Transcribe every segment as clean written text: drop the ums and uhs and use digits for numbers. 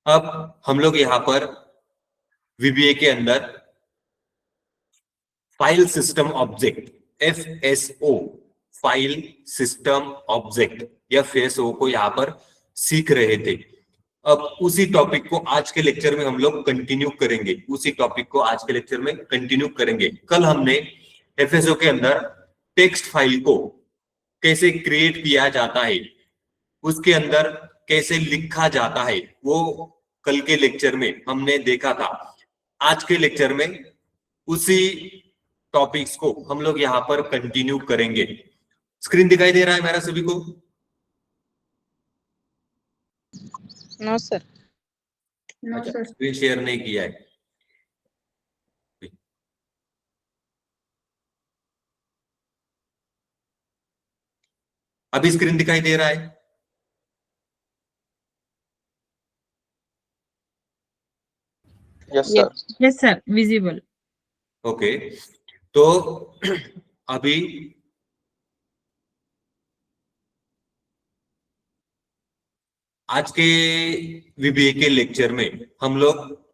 अब हम लोग यहाँ पर वीबीए के अंदर file system object FSO file system object या एफएसओ को यहाँ पर सीख रहे थे। अब उसी टॉपिक को आज के लेक्चर में हम लोग कंटिन्यू करेंगे। कल हमने एफएसओ के अंदर टेक्स्ट फाइल को कैसे क्रिएट किया जाता है, उसके अंदर कैसे लिखा जाता है, वो कल के लेक्चर में हमने देखा था। आज के लेक्चर में उसी टॉपिक्स को हम लोग यहाँ पर कंटिन्यू करेंगे। स्क्रीन दिखाई दे रहा है मेरा सभी को? No sir. अच्छा, स्क्रीन शेयर नहीं किया है। अभी स्क्रीन दिखाई दे रहा है? Yes sir, visible. ओके, तो अभी आज के वीबीए के लेक्चर में हम लोग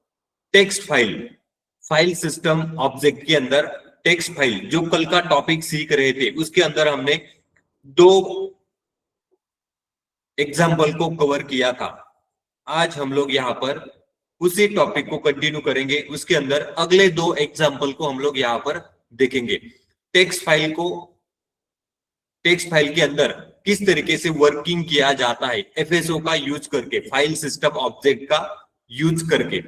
टेक्स्ट फाइल सिस्टम ऑब्जेक्ट के अंदर टेक्स्ट फाइल, जो कल का टॉपिक सीख रहे थे, उसके अंदर हमने 2 एग्जाम्पल को कवर किया था। आज हम लोग यहाँ पर उसी टॉपिक को कंटिन्यू करेंगे। उसके अंदर अगले 2 एग्जाम्पल को हम लोग यहाँ पर देखेंगे। टेक्स्ट फाइल के अंदर किस तरीके से वर्किंग किया जाता है एफएसओ का यूज करके, फाइल सिस्टम ऑब्जेक्ट का यूज करके।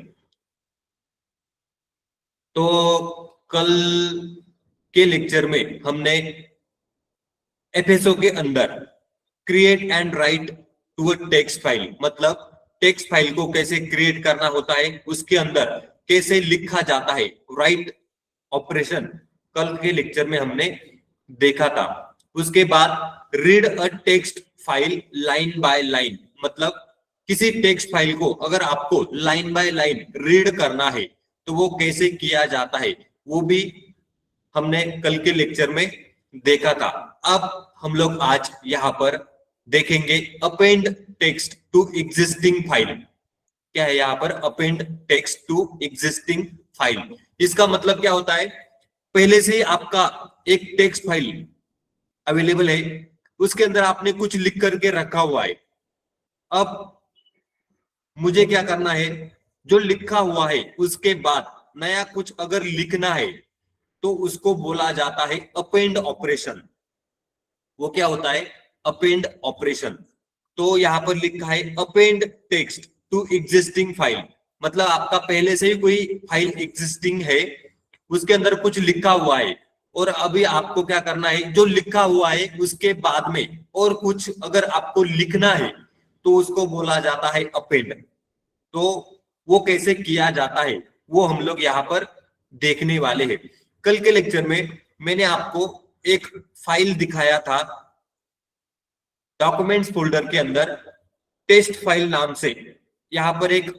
तो कल के लेक्चर में हमने एफएसओ के अंदर create and write to a text file, मतलब टेक्स्ट फाइल को कैसे क्रिएट करना होता है, उसके अंदर कैसे लिखा जाता है, राइट ऑपरेशन कल के लेक्चर में हमने देखा था। उसके बाद read a text file line by line, मतलब किसी टेक्स्ट फाइल को अगर आपको लाइन बाय लाइन रीड करना है तो वो कैसे किया जाता है, वो भी हमने कल के लेक्चर में देखा था। अब हम लोग आज यहाँ पर देखेंगे append text to existing file. क्या है यहाँ पर? Append text to existing file. इसका मतलब क्या होता है? पहले से आपका एक टेक्स्ट फाइल अवेलेबल है, उसके अंदर आपने कुछ लिख करके रखा हुआ है। अब मुझे क्या करना है, जो लिखा हुआ है उसके बाद नया कुछ अगर लिखना है तो उसको बोला जाता है अपेंड ऑपरेशन। वो क्या होता है? Append operation. तो यहां पर लिखा है append text to existing file, मतलब आपका पहले से ही कोई फाइल एग्जिस्टिंग है, उसके अंदर कुछ लिखा हुआ है और अभी आपको क्या करना है, जो लिखा हुआ है उसके बाद में और कुछ अगर आपको लिखना है तो उसको बोला जाता है अपेंड। तो वो कैसे किया जाता है वो हम लोग यहाँ पर देखने वाले हैं। कल के लेक्चर में मैंने आपको एक फाइल दिखाया था, डॉक्यूमेंट्स फोल्डर के अंदर टेस्ट फाइल नाम से यहाँ पर एक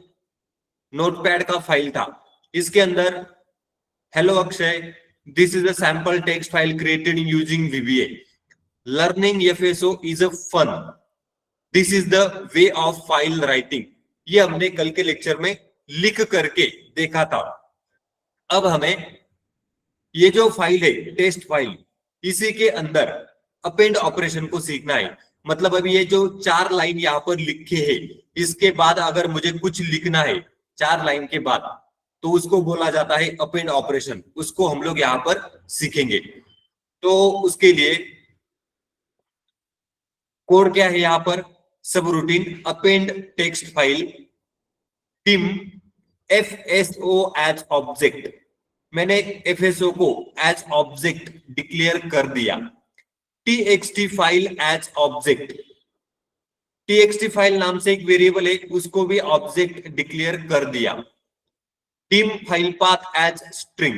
नोटपैड का फाइल था। इसके अंदर hello Akshay, this is a sample text file created using VBA, learning FSO is a fun, this is the way of file writing. ये हमने कल के लेक्चर में लिख करके देखा था। अब हमें ये जो फाइल है टेस्ट फाइल, इसी के अंदर अपेंड ऑपरेशन को सीखना है। मतलब अभी ये जो 4 लाइन यहाँ पर लिखे हैं, इसके बाद अगर मुझे कुछ लिखना है 4 लाइन के बाद तो उसको बोला जाता है अपेंड ऑपरेशन। उसको हम लोग यहाँ पर सीखेंगे। तो उसके लिए कोड क्या है यहाँ पर? सब routine append text file dim FSO as object. मैंने एफएसओ को एज ऑब्जेक्ट डिक्लेयर कर दिया। TXT file as object, TXT file नाम से एक वेरिएबल है, उसको भी ऑब्जेक्ट डिक्लेयर कर दिया। Dim file path as string,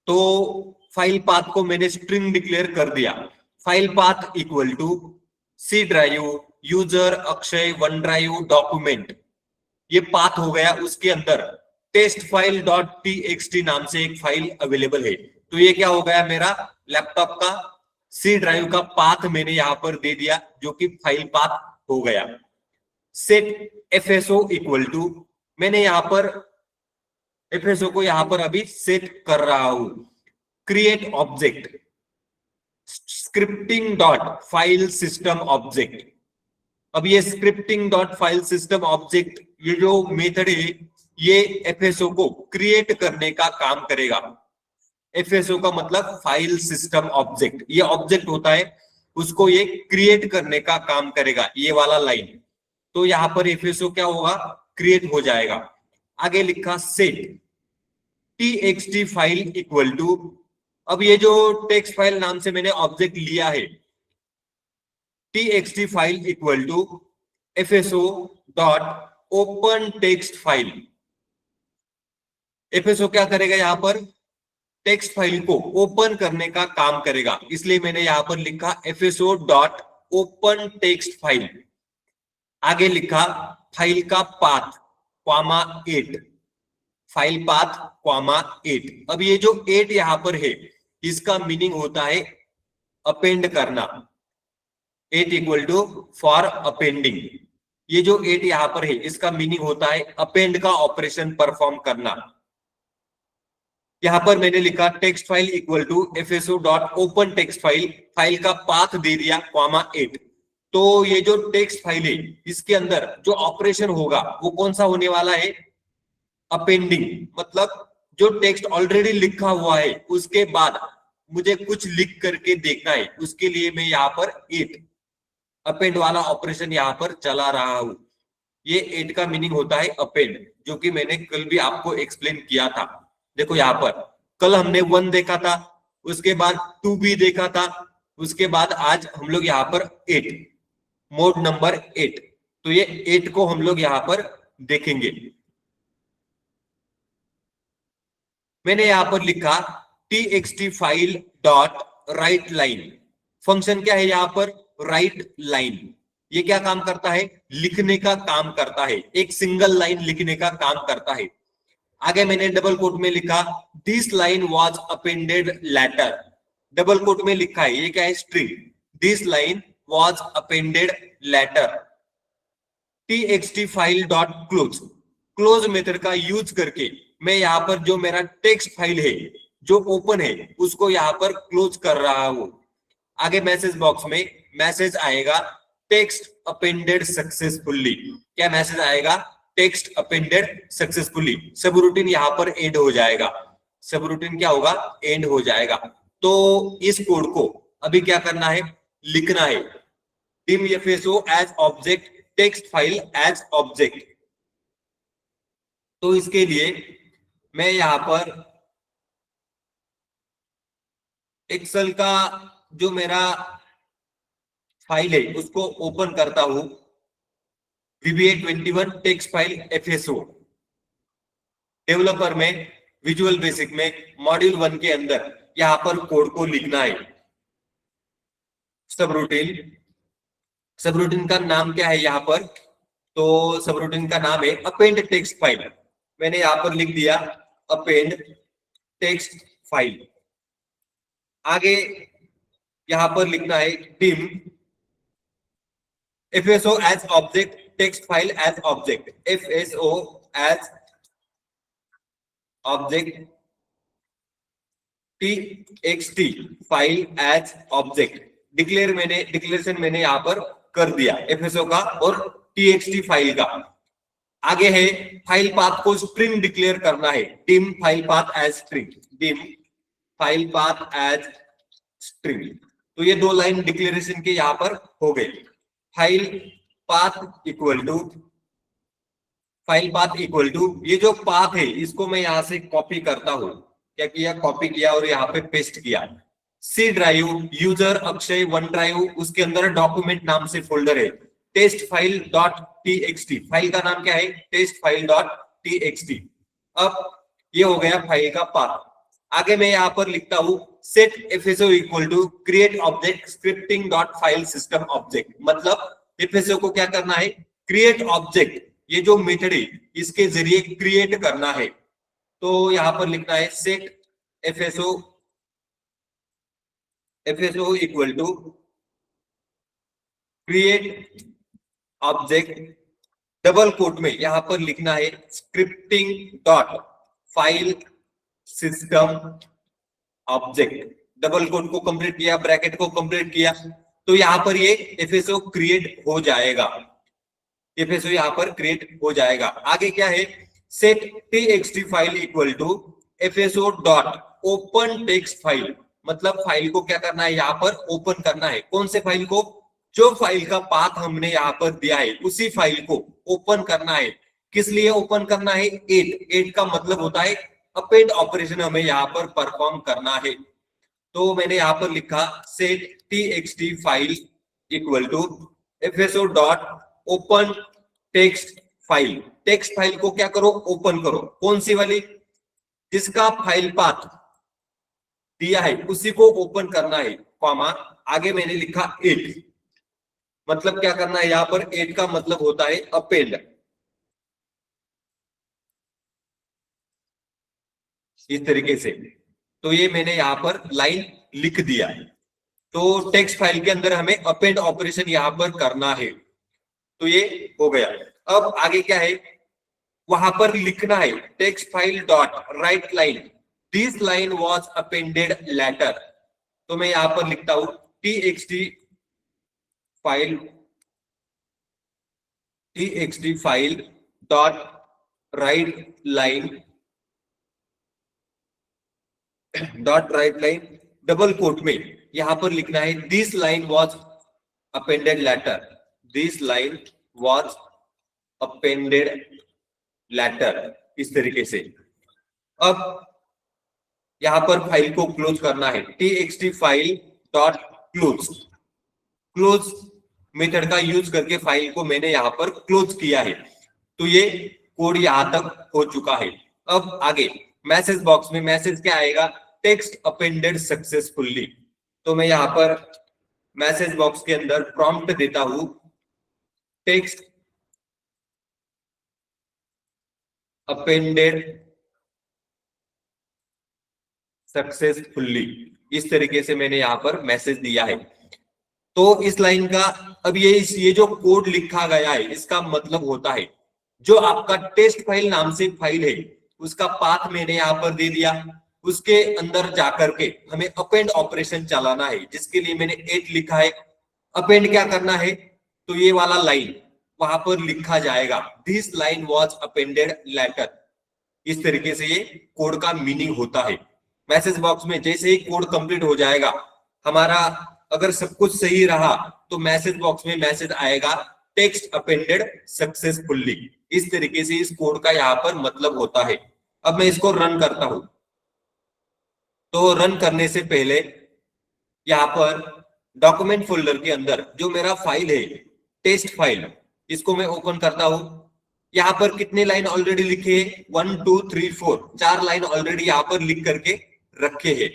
तो फाइल पाथ को मैंने स्ट्रिंग डिक्लेयर कर दिया। File path equal to C drive user Akshay OneDrive document, ये पाथ हो गया। उसके अंदर टेस्ट फाइल डॉट टीएक्सटी नाम से एक फाइल अवेलेबल है, तो ये क्या हो गया? मेरा लैपटॉप का सी ड्राइव का पाथ मैंने यहां पर दे दिया, जो कि फाइल पाथ हो गया। सेट एफएसओ इक्वल टू, मैंने यहां पर एफएसओ को यहां पर अभी सेट कर रहा हूं, create object scripting dot file system object. अब ये scripting dot file system object, ये जो मेथड है, ये एफएसओ को क्रिएट करने का काम करेगा। एफएसओ का मतलब फाइल सिस्टम ऑब्जेक्ट, ये ऑब्जेक्ट होता है, उसको ये क्रिएट करने का काम करेगा, ये वाला लाइन। तो यहां पर एफएसओ क्या होगा, क्रिएट हो जाएगा। आगे लिखा set TXT file equal to, अब ये जो टेक्स्ट फाइल नाम से मैंने ऑब्जेक्ट लिया है, TXT file equal to FSO dot open text file. FSO क्या करेगा, यहां पर टेक्स्ट फाइल को ओपन करने का काम करेगा, इसलिए मैंने यहां पर लिखा FSO dot open text file. आगे लिखा फाइल का path comma 8, file path comma 8। अब ये जो 8 यहां पर है, इसका मीनिंग होता है अपेंड करना, 8 इक्वल टू फॉर अपेंडिंग। ये जो 8 यहां पर है, इसका मीनिंग होता है अपेंड का ऑपरेशन परफॉर्म करना। यहां पर मैंने लिखा text file equal to FSO dot open text file, file का पाथ दे दिया क्वामा 8। तो ये जो टेक्स्ट फाइल है, इसके अंदर जो ऑपरेशन होगा वो कौन सा होने वाला है, अपेंडिंग। मतलब जो टेक्स्ट ऑलरेडी लिखा हुआ है, उसके बाद मुझे कुछ लिख करके देखना है, उसके लिए मैं यहाँ पर 8 अपेंड वाला ऑपरेशन यहाँ पर चला रहा हूं। ये 8 का मीनिंग होता है अपेंड, जो कि मैंने कल भी आपको एक्सप्लेन किया था। देखो यहाँ पर कल हमने 1 देखा था, उसके बाद 2 भी देखा था, उसके बाद आज हम लोग यहाँ पर 8, मोड नंबर 8। तो ये 8 को हम लोग यहाँ पर देखेंगे। मैंने यहां पर लिखा txt file dot write line. Function क्या है यहाँ पर, राइट लाइन। ये क्या काम करता है, लिखने का काम करता है, एक सिंगल लाइन लिखने का काम करता है। आगे मैंने डबल कोट में लिखा this line was appended later. Double quote में लिखा है, ये क्या है, string. This line was appended later. txt file dot close, close method का यूज करके मैं यहाँ पर जो मेरा टेक्स्ट फाइल है जो ओपन है, उसको यहाँ पर क्लोज कर रहा हूं। आगे मैसेज बॉक्स में मैसेज आएगा टेक्स्ट अपेंडेड सक्सेसफुली। क्या मैसेज आएगा, टेक्स्ट अपेंडेड सक्सेसफुली। सब रूटीन यहाँ पर एंड हो जाएगा, सब रूटीन क्या होगा, एंड हो जाएगा। तो इस कोड को अभी क्या करना है, लिखना है, dim fso as object text file as object. तो इसके लिए मैं यहां पर एक्सेल का जो मेरा फाइल है उसको ओपन करता हूं, VBA21 text file FSO. Developer में, विजुअल बेसिक में, मॉड्यूल 1 के अंदर यहां पर कोड को लिखना है। सब रूटीन का नाम क्या है यहाँ पर, तो सब रूटीन का नाम है अपेंड टेक्स्ट फाइल। मैंने यहाँ पर लिख दिया अपेंड टेक्स्ट फाइल। आगे यहां पर लिखना है dim fso as object text file as object, fso as object txt file as object. Declaration मैंने यहां पर कर दिया fso का और txt फाइल का। आगे है फाइल पाथ को स्ट्रिंग डिक्लेयर करना है, dim file path as string, dim file path as string. तो ये 2 लाइन डिक्लेरेशन के यहां पर हो गए। फाइल पाथ इक्वल टू ये जो पाथ है इसको मैं यहां से कॉपी करता हूं। क्या किया, कॉपी किया और यहाँ पे पेस्ट किया। C drive user Akshay 1 drive, उसके अंदर डॉक्यूमेंट नाम से फोल्डर है test file dot TXT. File का नाम क्या है, टेस्ट फाइल डॉट टीएक्सटी। अब ये हो गया फाइल का पाथ। आगे मैं यहाँ पर लिखता हूं set FSO equal to create object scripting dot file system object. मतलब एफएसओ को क्या करना है, क्रिएट ऑब्जेक्ट, ये जो मेथड है इसके जरिए क्रिएट करना है। तो यहां पर लिखना है set FSO equal to create object double quote में यहां पर लिखना है scripting dot file system object. Double quote को कंप्लीट किया, ब्रैकेट को कंप्लीट किया, तो यहां पर ये एफएसओ क्रिएट हो जाएगा। एफएसओ यहां पर क्रिएट हो जाएगा। आगे क्या है, set TXT file equal to FSO dot open text file. मतलब फाइल को क्या करना है, यहां पर ओपन करना है। कौन से फाइल को, जो फाइल का पाथ हमने यहां पर दिया है उसी फाइल को ओपन करना है। किस लिए ओपन करना है, 8 का मतलब होता है अपेंड ऑपरेशन हमें यहां पर परफॉर्म करना है। तो मैंने यहां पर लिखा set TXT file equal to FSO dot open text file. Text file को क्या करो, ओपन करो। कौन सी वाली, जिसका फाइल पाथ दिया है उसी को ओपन करना है, कॉमा आगे मैंने लिखा 8। मतलब क्या करना है यहां पर, 8 का मतलब होता है अपेंड। इस तरीके से, तो ये मैंने यहां पर लाइन लिख दिया है। तो टेक्स्ट फाइल के अंदर हमें अपेंड ऑपरेशन यहां पर करना है। तो ये हो गया। अब आगे क्या है, वहां पर लिखना है text file dot write line this line was appended later. तो मैं यहां पर लिखता हूं TXT file dot write line double quote में यहां पर लिखना है this line was appended later. This line was appended later, इस तरीके से। अब यहां पर फाइल को क्लोज करना है, TXT file dot close method का यूज करके फाइल को मैंने यहां पर क्लोज किया है। तो ये कोड यहां तक हो चुका है। अब आगे मैसेज बॉक्स में मैसेज क्या आएगा, टेक्स्ट अपेंडेड सक्सेसफुली। तो मैं यहां पर मैसेज बॉक्स के अंदर प्रॉम्प्ट देता हूं टेक्स्ट अपेंडेड सक्सेसफुली। इस तरीके से मैंने यहां पर मैसेज दिया है। तो इस लाइन का, अब ये जो कोड लिखा गया है इसका मतलब होता है जो आपका टेस्ट फाइल नाम से फाइल है उसका पाथ मैंने यहां पर दे दिया, उसके अंदर जाकर के हमें अपेंड ऑपरेशन चलाना है, जिसके लिए मैंने 8 लिखा है। अपेंड क्या करना है, तो ये वाला लाइन वहां पर लिखा जाएगा this line was appended later. इस तरीके से ये कोड का मीनिंग होता है। मैसेज बॉक्स में जैसे ही कोड कंप्लीट हो जाएगा हमारा, अगर सब कुछ सही रहा तो मैसेज बॉक्स में मैसेज आएगा टेक्स्ट अपेंडेड सक्सेसफुली। इस तरीके से इस कोड का यहाँ पर मतलब होता है। अब मैं इसको रन करता हूं, तो रन करने से पहले यहाँ पर डॉक्यूमेंट फोल्डर के अंदर जो मेरा फाइल है टेस्ट फाइल, इसको मैं ओपन करता हूं। यहाँ पर कितने लाइन ऑलरेडी लिखे हैं, 1 2 3 4, 4 लाइन ऑलरेडी यहाँ पर लिख करके रखे हैं।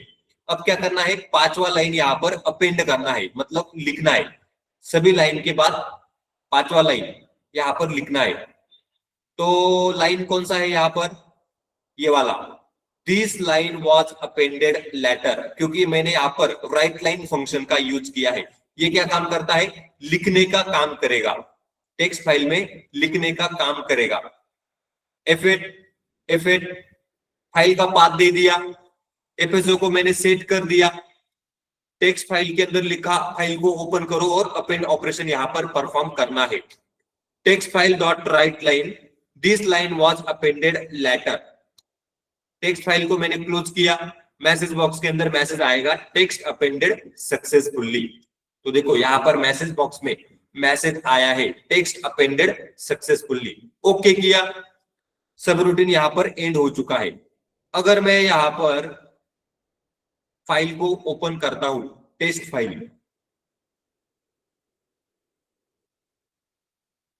अब क्या करना है, 5वां लाइन यहाँ पर अपेंड करना है, मतलब लिखना है। सभी लाइन के बाद 5वां लाइन यहाँ पर लिखना है। तो लाइन कौन सा है यहाँ पर, ये वाला, this line was appended later, क्योंकि मैंने यहाँ पर राइट लाइन फंक्शन का यूज किया है। ये क्या काम करता है, लिखने का काम करेगा, टेक्स्ट फाइल में लिखने का काम करेगा। F8 फाइल का पाथ दे दिया, एफएसओ को मैंने सेट कर दिया, टेक्स्ट फाइल के अंदर लिखा फाइल को ओपन करो और अपेंड ऑपरेशन यहां पर परफॉर्म करना है। Text file dot write line this line was appended later. Text file को मैंने क्लोज किया, मैसेज बॉक्स के अंदर मैसेज आएगा टेक्स्ट अपेंडेड सक्सेसफुली। तो देखो यहां पर मैसेज बॉक्स में मैसेज आया है टेक्स्ट अपेंडेड सक्सेसफुली। ओके किया, सब रूटीन यहां पर एंड हो चुका है। अगर मैं यहां पर फाइल को ओपन करता हूं, टेस्ट फाइल,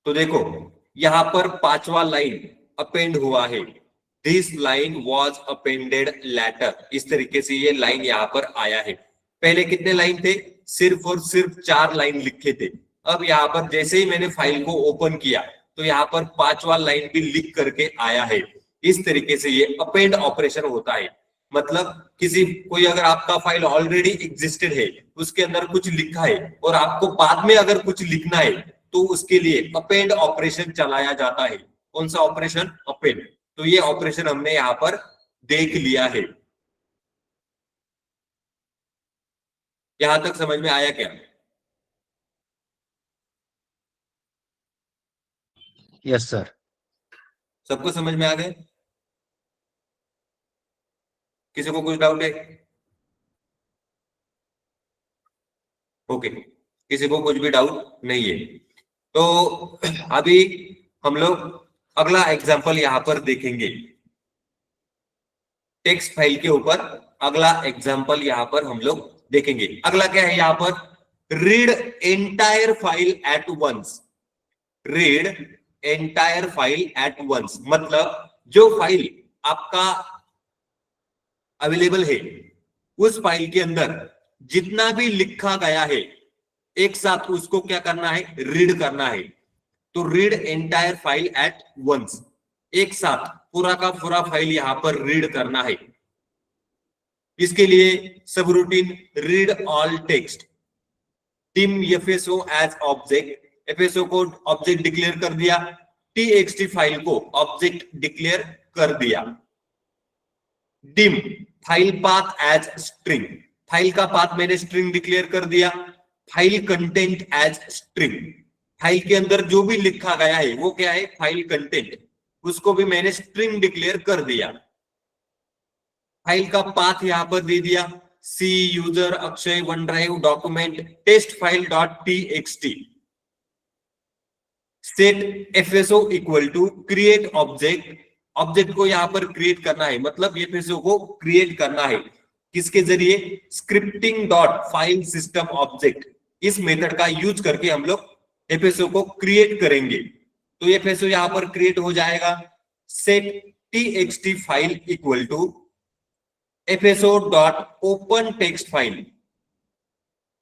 तो देखो यहां पर 5वां लाइन अपेंड हुआ है, this line was appended later. इस तरीके से ये लाइन यहां पर आया है। पहले कितने लाइन थे, सिर्फ और सिर्फ 4 लाइन लिखे थे। अब यहाँ पर जैसे ही मैंने फाइल को ओपन किया तो यहाँ पर 5वां लाइन भी लिख करके आया है। इस तरीके से ये अपेंड ऑपरेशन होता है। मतलब कोई अगर आपका फाइल ऑलरेडी एग्जिस्टेड है, उसके अंदर कुछ लिखा है और आपको बाद में अगर कुछ लिखना है तो उसके लिए अपेंड ऑपरेशन चलाया जाता है। कौन सा ऑपरेशन? अपेंड। तो ये ऑपरेशन हमने यहां पर देख लिया है। यहां तक समझ में आया क्या? Yes sir. सबको समझ में आ गए? किसी को कुछ डाउट है? ओके, किसी को कुछ भी डाउट नहीं है तो अभी हम लोग अगला एग्जांपल यहां पर देखेंगे। टेक्स्ट फाइल के ऊपर अगला एग्जांपल यहां पर हम लोग देखेंगे। अगला क्या है यहां पर? Read entire file at once. Read entire file at once मतलब जो फाइल आपका अवेलेबल है उस फाइल के अंदर जितना भी लिखा गया है एक साथ उसको क्या करना है? रीड करना है। तो read entire file at once, एक साथ पूरा का पूरा फाइल यहां पर रीड करना है। इसके लिए subroutine read all text. Dim FSO as object, FSO को ऑब्जेक्ट डिक्लेयर कर दिया, टीएक्सटी फाइल को ऑब्जेक्ट डिक्लेयर कर दिया। Dim file path as string, file का पाथ मैंने स्ट्रिंग डिक्लेयर कर दिया। File content as string, file के अंदर जो भी लिखा गया है वो क्या है? फाइल कंटेंट, उसको भी मैंने स्ट्रिंग डिक्लेयर कर दिया। फाइल का पाथ यहां पर दे दिया, C user Akshay OneDrive document test file dot TXT. Set FSO equal to create object, object को यहां पर क्रिएट करना है, मतलब एफएसओ को क्रिएट करना है किसके जरिए? Scripting dot file system object, इस मेथड का यूज करके हम लोग एफएसओ को क्रिएट करेंगे। तो एफएसओ यहां पर क्रिएट हो जाएगा। Set TXT file equal to FSO dot open text file,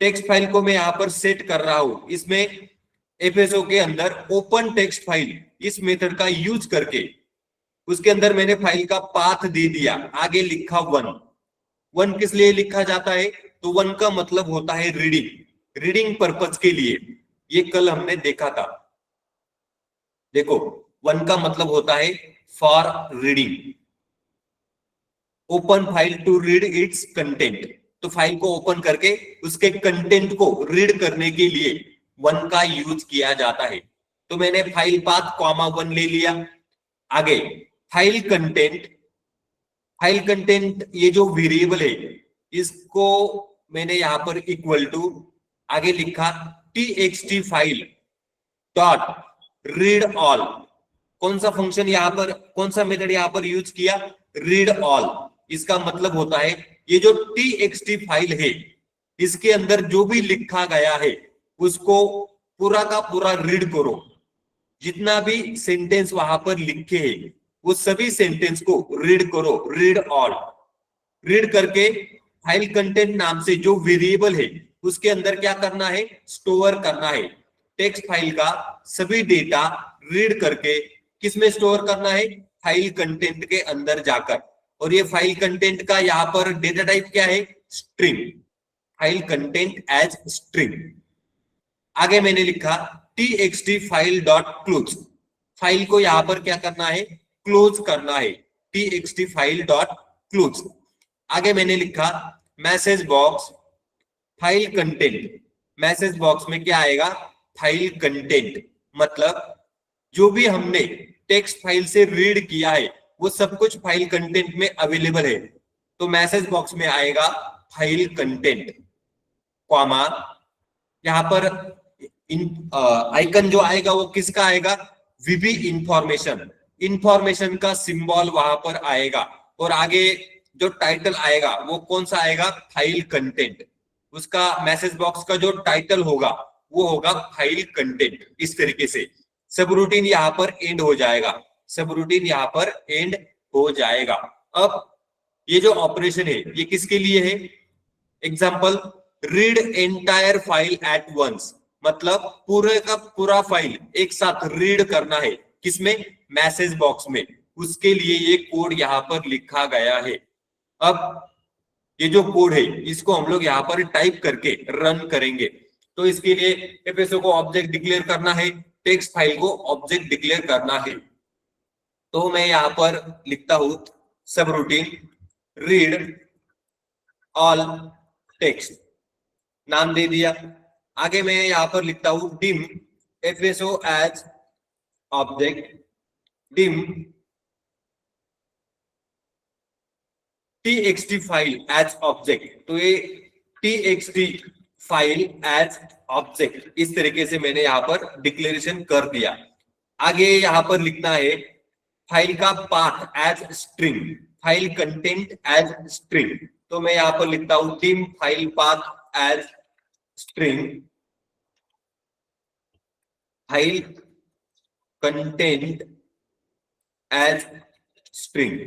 text file को मैं यहां पर सेट कर रहा हूं, इसमें एफएसओ के अंदर ओपन टेक्स्ट फाइल इस मेथड का यूज करके उसके अंदर मैंने फाइल का पाथ दे दिया, आगे लिखा वन। वन किस लिए लिखा जाता है? तो वन का मतलब होता है रीडिंग, रीडिंग पर्पज के लिए। ये कल हमने देखा था। देखो, वन का मतलब होता है for reading. Open file to read its content, तो फाइल को ओपन करके उसके कंटेंट को रीड करने के लिए वन का यूज किया जाता है। तो मैंने फाइल पाथ कॉमा वन ले लिया। आगे फाइल कंटेंट, फाइल कंटेंट ये जो वेरिएबल है इसको मैंने यहां पर इक्वल टू आगे लिखा TXT file dot read all. कौन सा फंक्शन यहां पर, कौन सा मेथड यहां पर यूज किया? Read all. इसका मतलब होता है ये जो टीएक्सटी फाइल है इसके अंदर जो भी लिखा गया है उसको पूरा का पूरा रीड करो। जितना भी सेंटेंस वहां पर लिखे हैं वो सभी सेंटेंस को रीड करो, रीड ऑल। रीड करके फाइल कंटेंट नाम से जो वेरिएबल है उसके अंदर क्या करना है? स्टोर करना है। टेक्स्ट फाइल का सभी डेटा रीड करके किसमें स्टोर करना है? फाइल कंटेंट के अंदर जाकर। और ये फाइल कंटेंट का यहाँ पर डेटा टाइप क्या है? String. File content as string. आगे मैंने लिखा TXT file dot close, file को यहां पर क्या करना है? क्लोज करना है। TXT file dot close. आगे मैंने लिखा message box file content, message box में क्या आएगा? फाइल कंटेंट, मतलब जो भी हमने टेक्स्ट फाइल से रीड किया है वो सब कुछ फाइल कंटेंट में अवेलेबल है। तो मैसेज बॉक्स में आएगा फाइल कंटेंट, कॉमा यहां पर आइकन जो आएगा वो किसका आएगा? वीबी इंफॉर्मेशन, इंफॉर्मेशन का सिंबल वहां पर आएगा। और आगे जो टाइटल आएगा वो कौन सा आएगा? File content. उसका मैसेज बॉक्स का जो टाइटल होगा वो होगा फाइल कंटेंट। इस तरीके से सब रूटीन यहां पर एंड हो जाएगा, सब रूटीन यहां पर एंड हो जाएगा। अब ये जो ऑपरेशन है ये किसके लिए है? Example read entire file at once, मतलब पूरे का पूरा फाइल एक साथ रीड करना है। किसमें? मैसेज बॉक्स में। उसके लिए ये कोड यहां पर लिखा गया है। अब ये जो कोड है इसको हम लोग यहां पर टाइप करके रन करेंगे। तो इसके लिए एफएसओ को ऑब्जेक्ट डिक्लेयर करना है, टेक्स्ट फाइल को ऑब्जेक्ट डिक्लेयर करना है। तो मैं यहां पर लिखता हूं सब रूटीन रीड ऑल टेक्स्ट, नाम दे दिया। आगे मैं यहां पर लिखता हूं dim FSO as object, dim txt file as object. तो ये txt फाइल एज ऑब्जेक्ट इस तरीके से मैंने यहां पर डिक्लेरेशन कर दिया। आगे यहां पर लिखना है फाइल का path as string, file content as string. तो मैं यहां पर लिखता हूं dim file path as string, file content as string.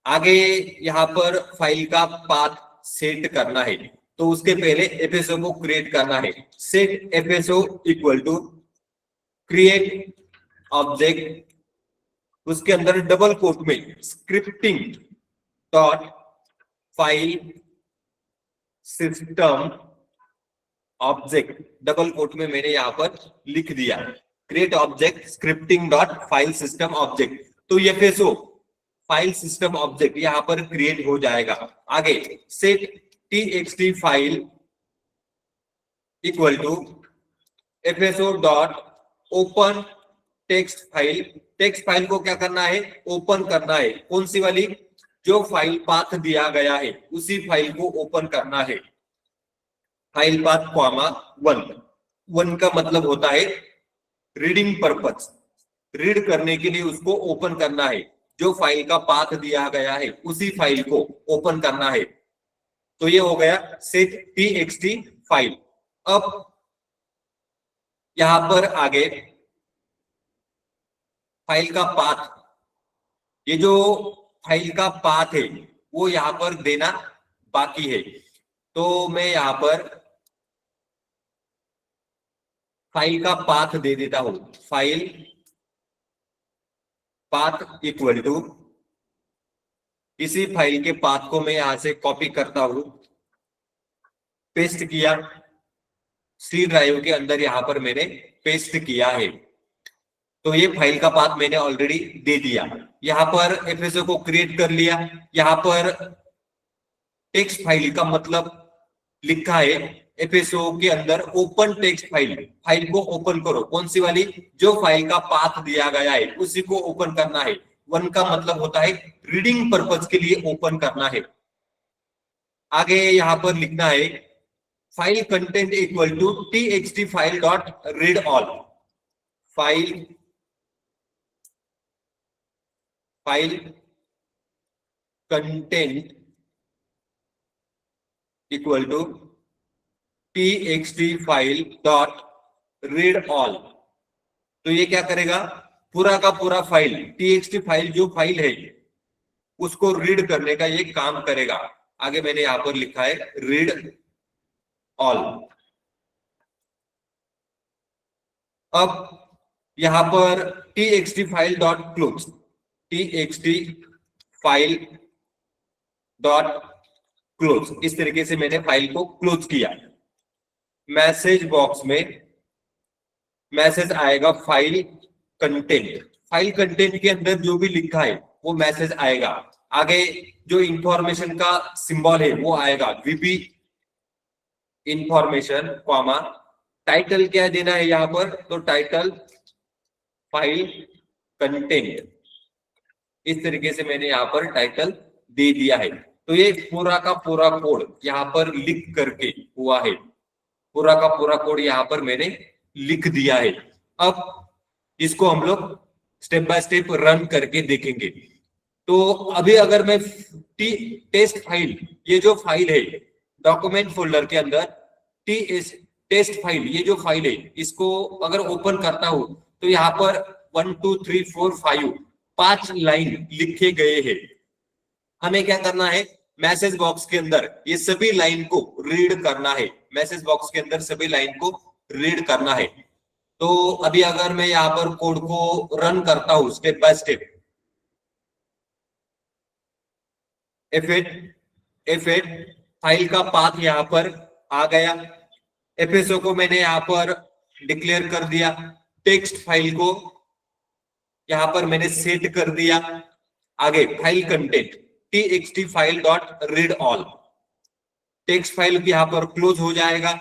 आगे यहां पर फाइल का पाथ सेट करना है, तो उसके पहले एफएसओ को क्रिएट करना है। Set FSO equal to create object, उसके अंदर डबल कोट में scripting dot file system object, double quote में मैंने यहां पर लिख दिया create object scripting dot file system object. तो एफएसओ फाइल सिस्टम ऑब्जेक्ट यहां पर क्रिएट हो जाएगा। आगे set txt file equal to FSO dot open text file, text file को क्या करना है, ओपन करना है। कौन सी वाली, जो फाइल पाथ दिया गया है उसी फाइल को ओपन करना है। फाइल पाथ कॉमा 1 का मतलब होता है रीडिंग पर्पस, रीड करने के लिए उसको ओपन करना है। जो फाइल का पाथ दिया गया है उसी फाइल को ओपन करना है। तो ये हो गया सेट txt फाइल। अब यहां पर आगे फाइल का पाथ, ये जो फाइल का पाथ है वो यहां पर देना बाकी है। तो मैं यहां पर फाइल का पाथ दे देता हूं, फाइल पाथ इक्वल टू, इसी फाइल के पाथ को मैं यहां से कॉपी करता हूं, पेस्ट किया, सी ड्राइव के अंदर यहां पर मैंने पेस्ट किया है। तो ये फाइल का पाथ मैंने ऑलरेडी दे दिया। यहां पर एफएसओ को क्रिएट कर लिया। यहां पर टेक्स्ट फाइल का मतलब लिखा है एफएसओ के अंदर ओपन टेक्स्ट फाइल, फाइल को ओपन करो। कौन सी वाली, जो फाइल का पाथ दिया गया है उसी को ओपन करना है। 1 का मतलब होता है रीडिंग पर्पज के लिए ओपन करना है। आगे यहां पर लिखना है file content equal to txt file dot read all, file content equal to txt file dot read all. तो ये क्या करेगा, पूरा का पूरा फाइल, txt फाइल जो फाइल है उसको रीड करने का ये काम करेगा। आगे मैंने यहां पर लिखा है रीड ऑल। अब यहां पर txt file dot close, txt file dot close, इस तरीके से मैंने फाइल को क्लोज किया। मैसेज बॉक्स में मैसेज आएगा फाइल कंटेंट, फाइल कंटेंट के अंदर जो भी लिखा है वो मैसेज आएगा। आगे जो इंफॉर्मेशन का सिंबल है वो आएगा वीबी इंफॉर्मेशन कॉमा, टाइटल क्या देना है यहां पर, तो टाइटल फाइल कंटेंट, इस तरीके से मैंने यहां पर टाइटल दे दिया है। तो ये पूरा का पूरा कोड यहां पर लिख करके हुआ है, पूरा का पूरा कोड यहां पर मैंने लिख दिया है। अब इसको हम लोग स्टेप बाय स्टेप रन करके देखेंगे। तो अभी अगर मैं टेस्ट फाइल, ये जो फाइल है डॉक्यूमेंट फोल्डर के अंदर टेस्ट फाइल, ये जो फाइल है इसको अगर ओपन करता हूं तो यहाँ पर 1 2 3 4 5 5 लाइन लिखे गए हैं। हमें क्या करना है, मैसेज बॉक्स के अंदर ये सभी लाइन को रीड करना है, मैसेज बॉक्स के अंदर सभी लाइन को रीड करना है। तो अभी अगर मैं यहाँ पर कोड को रन करता हूं step by step, F8 file का पाथ यहां पर आ गया, एफएसओ को मैंने यहाँ पर डिक्लेयर कर दिया, टेक्स्ट फाइल को यहाँ पर मैंने सेट कर दिया। आगे file content txt file dot read all, text file यहाँ पर क्लोज हो जाएगा।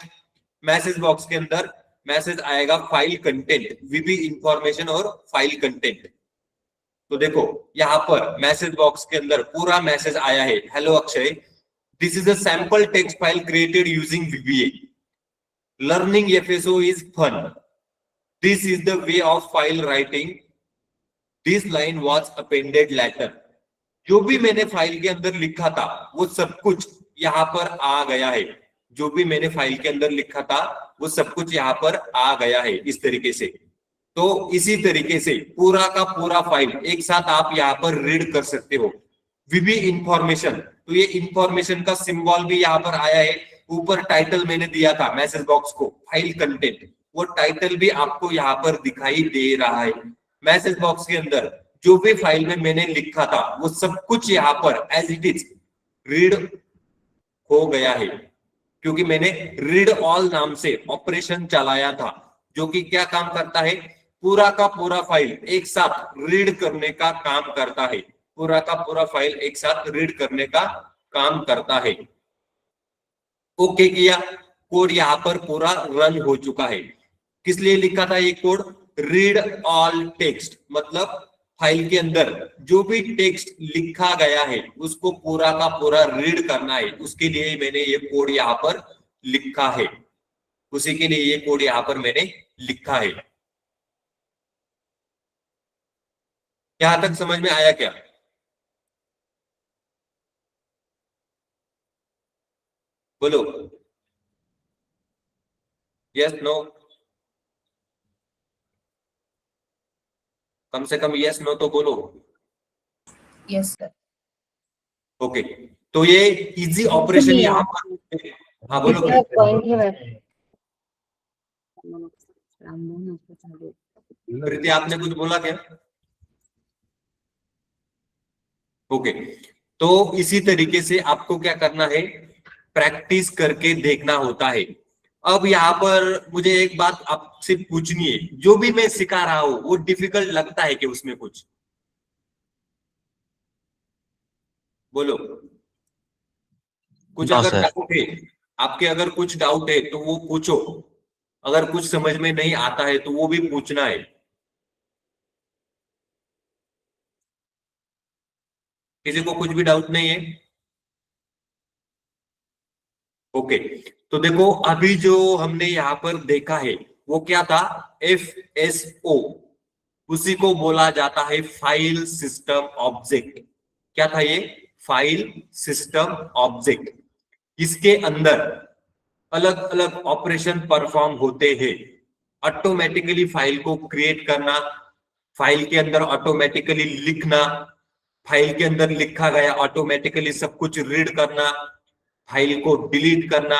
मैसेज बॉक्स के अंदर मैसेज आएगा फाइल कंटेंट, वीबी इंफॉर्मेशन और फाइल कंटेंट। तो देखो यहाँ पर मैसेज बॉक्स के अंदर पूरा मैसेज आया है, hello Akshay, this is a sample text file created using VBA, learning FSO is fun, this is the way of file writing, this line was appended later. जो भी मैंने फाइल के अंदर लिखा था वो सब कुछ यहाँ पर आ गया है, जो भी मैंने फाइल के अंदर लिखा था वो सब कुछ यहाँ पर आ गया है इस तरीके से। तो इसी तरीके से पूरा का पूरा फाइल एक साथ आप यहाँ पर रीड कर सकते हो। VB इंफॉर्मेशन, तो ये इंफॉर्मेशन का सिंबल भी यहाँ पर आया है। ऊपर टाइटल मैंने दिया था मैसेज बॉक्स को फाइल कंटेंट, वो टाइटल भी आपको यहाँ पर दिखाई दे रहा है। मैसेज बॉक्स के अंदर जो भी फाइल में मैंने लिखा था वो सब कुछ यहाँ पर एज इट इज रीड हो गया है, क्योंकि मैंने रीड ऑल नाम से ऑपरेशन चलाया था, जो कि क्या काम करता है, पूरा का पूरा फाइल एक साथ रीड करने का काम करता है। पूरा का पूरा फाइल एक साथ रीड करने का काम करता है। ओके किया, कोड यहाँ पर पूरा रन हो चुका है। किस लिए लिखा था ये कोड, रीड ऑल टेक्स्ट, मतलब फाइल के अंदर जो भी टेक्स्ट लिखा गया है उसको पूरा का पूरा रीड करना है, उसके लिए मैंने ये कोड यहाँ पर लिखा है, उसी के लिए ये कोड यहाँ पर मैंने लिखा है। यहां तक समझ में आया क्या? बोलो यस नो, कम से कम यस नो तो बोलो। Yes sir. ओके, तो ये इजी ऑपरेशन यहाँ पर, हाँ बोलो प्रीति, आपने कुछ बोला क्या? ओके, तो इसी तरीके से आपको क्या करना है, प्रैक्टिस करके देखना होता है। अब यहाँ पर मुझे एक बात आपसे पूछनी है, जो भी मैं सिखा रहा हूं वो डिफिकल्ट लगता है कि उसमें कुछ, बोलो कुछ अगर डाउट है आपके, अगर कुछ डाउट है तो वो पूछो, अगर कुछ समझ में नहीं आता है तो वो भी पूछना है। किसी को कुछ भी डाउट नहीं है? ओके, तो देखो अभी जो हमने यहाँ पर देखा है वो क्या था, FSO, उसी को बोला जाता है फाइल सिस्टम ऑब्जेक्ट। क्या था ये, फाइल सिस्टम ऑब्जेक्ट। इसके अंदर अलग अलग ऑपरेशन परफॉर्म होते हैं। ऑटोमेटिकली फाइल को क्रिएट करना, फाइल के अंदर ऑटोमेटिकली लिखना, फाइल के अंदर लिखा गया ऑटोमेटिकली सब कुछ रीड करना, फाइल को डिलीट करना,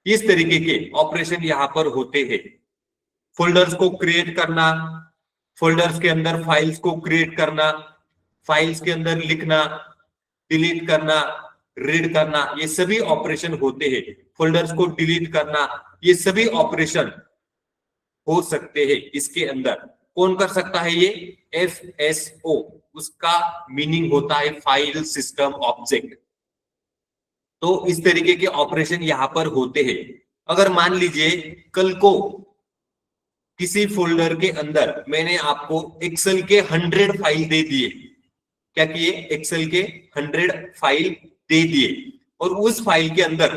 इस तरीके के ऑपरेशन यहाँ पर होते हैं। फोल्डर्स को क्रिएट करना, फोल्डर्स के अंदर फाइल्स को क्रिएट करना, फाइल्स के अंदर लिखना, डिलीट करना, रीड करना, ये सभी ऑपरेशन होते हैं। फोल्डर्स को डिलीट करना, ये सभी ऑपरेशन हो सकते हैं इसके अंदर। कौन कर सकता है ये, FSO, उसका मीनिंग होता है फाइल सिस्टम ऑब्जेक्ट। तो इस तरीके के ऑपरेशन यहां पर होते हैं। अगर मान लीजिए कल को किसी फोल्डर के अंदर मैंने आपको एक्सेल के 100 फाइल दे दिए, क्या किए, एक्सेल के 100 फाइल दे दिए, और उस फाइल के अंदर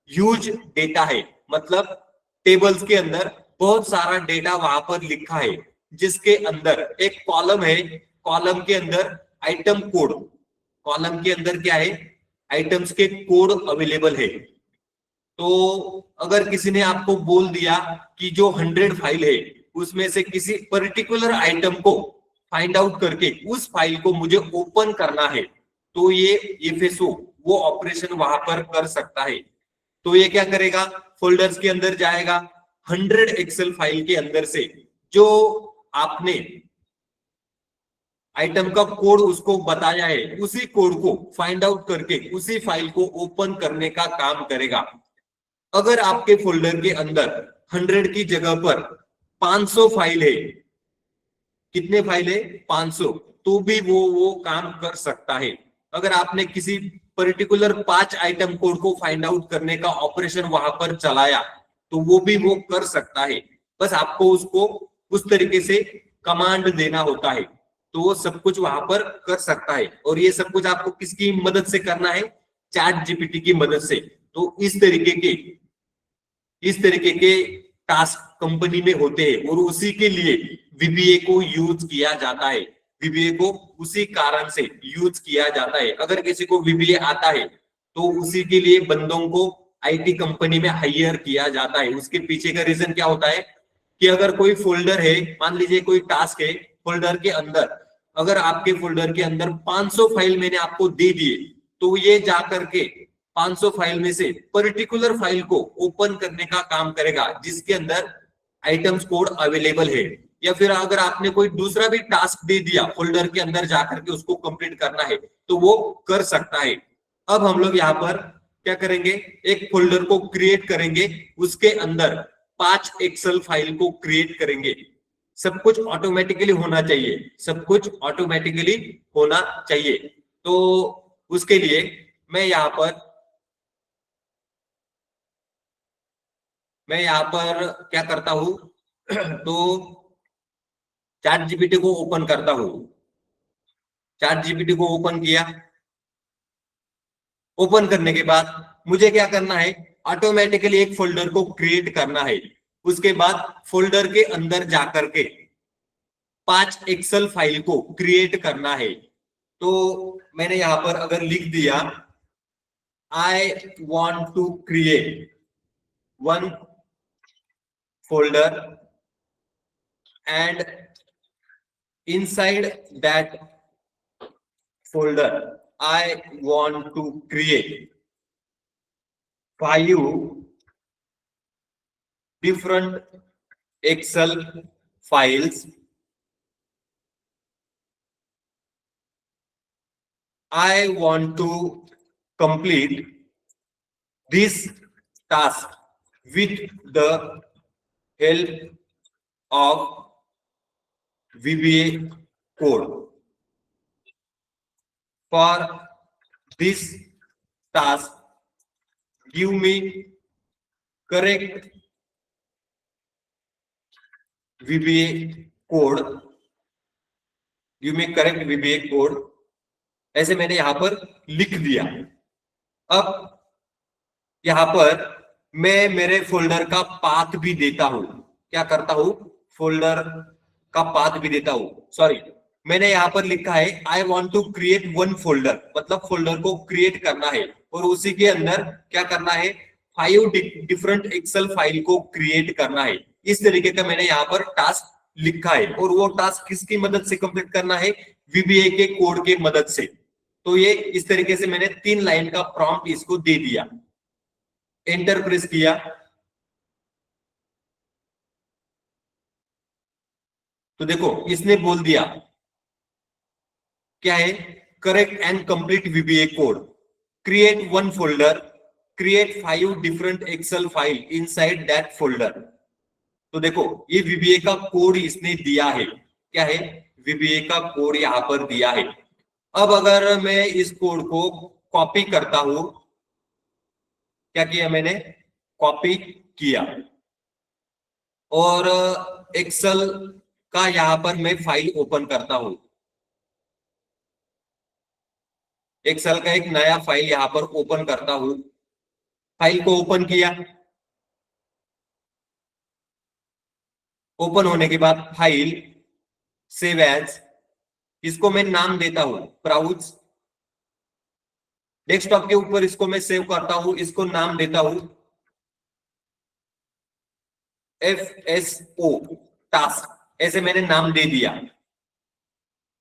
ह्यूज डेटा है, मतलब टेबल्स के अंदर बहुत सारा डेटा वहां पर लिखा है, जिसके अंदर एक कॉलम है, कॉलम के अंदर आइटम कोड, कॉलम के अंदर क्या है, आइटम्स के कोड अवेलेबल है। तो अगर किसी ने आपको बोल दिया कि जो 100 फाइल है उसमें से किसी पर्टिकुलर आइटम को फाइंड आउट करके उस फाइल को मुझे ओपन करना है, तो ये FSO वो ऑपरेशन वहां पर कर सकता है। तो ये क्या करेगा, फोल्डर्स के अंदर जाएगा, 100 एक्सेल फाइल के अंदर से जो आपने आइटम का कोड उसको बताया है, उसी कोड को फाइंड आउट करके उसी फाइल को ओपन करने का काम करेगा। अगर आपके फोल्डर के अंदर 100 की जगह पर 500 फाइल है, कितने फाइल है 500, तो भी वो काम कर सकता है। अगर आपने किसी पर्टिकुलर 5 आइटम कोड को फाइंड आउट करने का ऑपरेशन वहां पर चलाया तो वो भी वो कर सकता है। बस आपको उसको उस तरीके से कमांड देना होता है, तो वो सब कुछ वहां पर कर सकता है। और ये सब कुछ आपको किसकी मदद से करना है, चैट जीपीटी की मदद से। तो इस तरीके के टास्क कंपनी में होते हैं और उसी के लिए वीबीए को यूज किया जाता है। वीबीए को उसी कारण से यूज किया जाता है। अगर किसी को वीबीए आता है तो उसी के लिए बंदों को आईटी कंपनी में हायर किया जाता है। उसके पीछे का रीजन क्या होता है कि अगर कोई फोल्डर है, मान लीजिए कोई टास्क है फोल्डर के अंदर, अगर आपके फोल्डर के अंदर 500 फाइल मैंने आपको दे दिए, तो ये जाकर के 500 फाइल में से पर्टिकुलर फाइल को ओपन करने का काम करेगा जिसके अंदर आइटम्स कोड अवेलेबल है। या फिर अगर आपने कोई दूसरा भी टास्क दे दिया फोल्डर के अंदर जाकर के उसको कंप्लीट करना है तो वो कर सकता है। अब हम लोग यहाँ पर क्या करेंगे, एक फोल्डर को क्रिएट करेंगे, उसके अंदर 5 एक्सेल फाइल को क्रिएट करेंगे। सब कुछ ऑटोमेटिकली होना चाहिए, सब कुछ ऑटोमेटिकली होना चाहिए। तो उसके लिए मैं यहाँ पर क्या करता हूं तो चैट जीपीटी को ओपन करता हूं। चैट जीपीटी को ओपन किया, ओपन करने के बाद मुझे क्या करना है, ऑटोमेटिकली एक फोल्डर को क्रिएट करना है। उसके बाद फोल्डर के अंदर जाकर के 5 एक्सेल फाइल को क्रिएट करना है। तो मैंने यहां पर अगर लिख दिया I want to create 1 folder and inside that folder I want to create 5 different Excel files. I want to complete this task with the help of VBA code. For this task, give me correct VBA code. Give me correct VBA code. ऐसे मैंने यहां पर लिख दिया। अब यहां पर मैं मेरे फोल्डर का पाथ भी देता हूं। क्या करता हूं, फोल्डर का पाथ भी देता हूं। सॉरी, मैंने यहां पर लिखा है I want to create 1 folder, मतलब फोल्डर को क्रिएट करना है और उसी के अंदर क्या करना है, 5 डिफरेंट एक्सेल फाइल को क्रिएट करना है। इस तरीके का मैंने यहाँ पर टास्क लिखा है और वो टास्क किसकी मदद से कंप्लीट करना है, वीबीए के कोड के मदद से। तो ये इस तरीके से मैंने 3 लाइन का प्रॉम्प्ट इसको दे दिया, एंटर प्रेस किया। तो देखो इसने बोल दिया क्या है, correct and complete VBA code, create 1 folder, create 5 different Excel file inside that folder. तो देखो ये वीबीए का कोड इसने दिया है। क्या है, वीबीए का कोड यहां पर दिया है। अब अगर मैं इस कोड को कॉपी करता हूं, क्या किया मैंने, कॉपी किया और एक्सेल का यहां पर मैं फाइल ओपन करता हूं। एक्सेल का एक नया फाइल यहां पर ओपन करता हूं। फाइल को ओपन किया, ओपन होने के बाद फाइल सेव एज, इसको मैं नाम देता हूं ब्राउज। डेस्कटॉप के ऊपर इसको मैं सेव करता हूं, इसको नाम देता हूं FSO टास्क, ऐसे मैंने नाम दे दिया।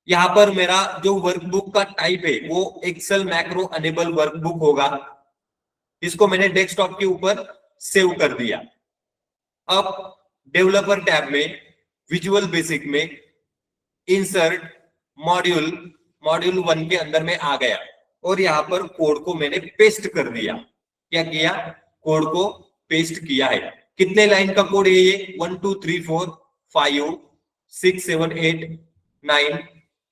यहां पर मेरा जो वर्कबुक का टाइप है वो एक्सेल मैक्रो अनेबल वर्कबुक होगा। इसको मैंने डेस्कटॉप के ऊपर सेव कर दिया। अब डेवलपर टैब में विजुअल बेसिक में इंसर्ट मॉड्यूल 1 के अंदर में आ गया और यहाँ पर कोड को मैंने पेस्ट कर दिया। क्या किया, कोड को पेस्ट किया है। कितने लाइन का कोड है ये? 1 2 3 4 5 6 7 8 9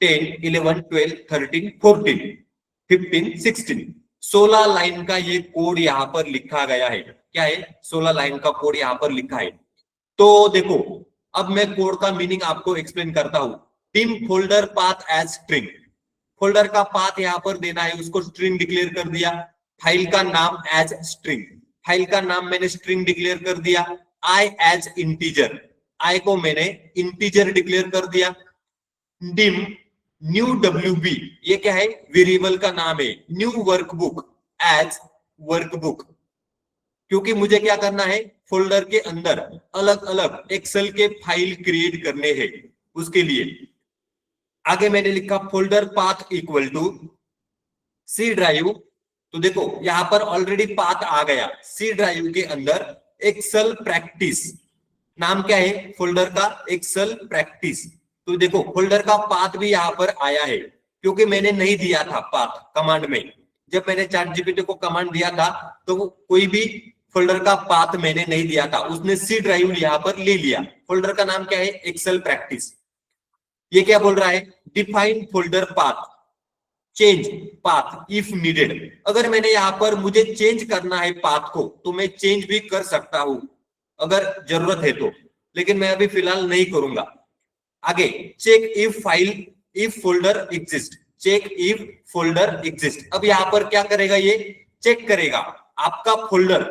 10 11 12 13 14 15 16 16 लाइन का ये कोड यहाँ पर लिखा गया है। क्या है? 16 लाइन का कोड यहाँ पर लिखा है। तो देखो, अब मैं कोड का मीनिंग आपको एक्सप्लेन करता हूं। dim folder path as string, folder का पाथ यहाँ पर देना है, उसको स्ट्रिंग डिक्लेयर कर दिया। फाइल का नाम एज स्ट्रिंग, फाइल का नाम मैंने स्ट्रिंग डिक्लेयर कर दिया। आई एज इंटीजर, आई को मैंने इंटीजर डिक्लेयर कर दिया। dim न्यू WB, ये क्या है? वेरिएबल का नाम है। न्यू वर्कबुक एज वर्कबुक, क्योंकि मुझे क्या करना है? फोल्डर के अंदर अलग अलग एक्सेल के फाइल क्रिएट करने हैं, उसके लिए। आगे मैंने लिखा folder path equal to C drive. तो देखो यहां पर ऑलरेडी पाथ आ गया। सी ड्राइव के अंदर एक्सेल प्रैक्टिस, नाम क्या है फोल्डर का? Excel practice. तो देखो फोल्डर का पाथ भी यहां पर आया है, क्योंकि मैंने नहीं दिया था पाथ कमांड में। जब मैंने ChatGPT को कमांड दिया था तो कोई भी फोल्डर का पाथ मैंने नहीं दिया था, उसने सी ड्राइव यहाँ पर ले लिया। फोल्डर का नाम क्या है? Excel practice. ये क्या बोल रहा है? Define folder path, change path if needed. अगर मैंने यहाँ पर मुझे चेंज करना है पाथ को, तो मैं चेंज भी कर सकता हूं अगर जरूरत है तो, लेकिन मैं अभी फिलहाल नहीं करूंगा। आगे check if file if folder exist, check if folder exist. अब यहाँ पर क्या करेगा? ये चेक करेगा आपका फोल्डर,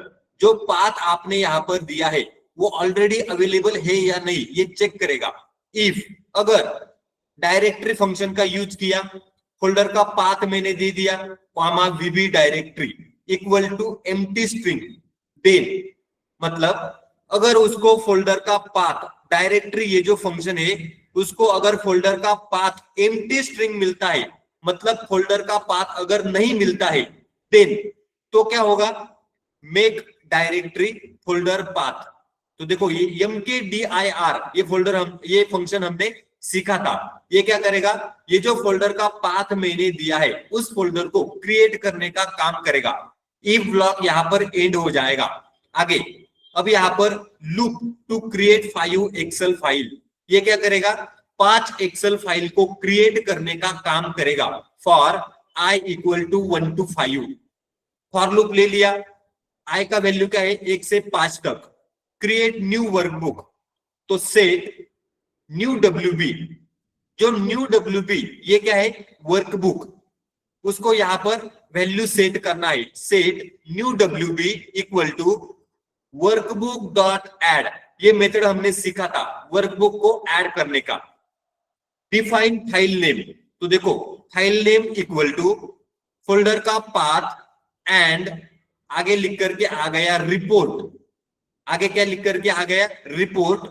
जो पाथ आपने यहाँ पर दिया है वो ऑलरेडी अवेलेबल है या नहीं, ये चेक करेगा। इफ, अगर डायरेक्टरी फंक्शन का यूज किया, फोल्डर का पाथ मैंने दे दिया, comma VB directory equal to empty string, then मतलब अगर उसको फोल्डर का पाथ, डायरेक्टरी ये जो फंक्शन है उसको अगर फोल्डर का पाथ एम्प्टी स्ट्रिंग मिलता है, मतलब फोल्डर का पाथ अगर नहीं मिलता है, देन तो क्या होगा? Make directory folder path. तो देखो ये mkdir, ये फोल्डर ये फंक्शन हमने सीखा था। ये क्या करेगा? ये जो फोल्डर का पाथ मैंने दिया है उस फोल्डर को क्रिएट करने का काम करेगा। इफ ब्लॉक यहाँ पर एंड हो जाएगा। आगे अब यहाँ पर loop to create 5 Excel file, ये क्या करेगा? 5 एक्सेल फाइल को क्रिएट करने का काम करेगा। For i equal to 1 to 5, for loop ले लिया। i का वैल्यू क्या है? 1 से 5 तक। क्रिएट न्यू वर्कबुक, तो सेट न्यू WB, जो न्यू WB ये क्या है? वर्कबुक, उसको यहां पर वैल्यू सेट करना है। Set new WB equal to workbook dot add, ये मेथड हमने सीखा था वर्कबुक को ऐड करने का। डिफाइन फाइल नेम, तो देखो file name equal to folder का पाथ एंड आगे लिख करके आ गया रिपोर्ट, आगे क्या लिख करके आ गया? रिपोर्ट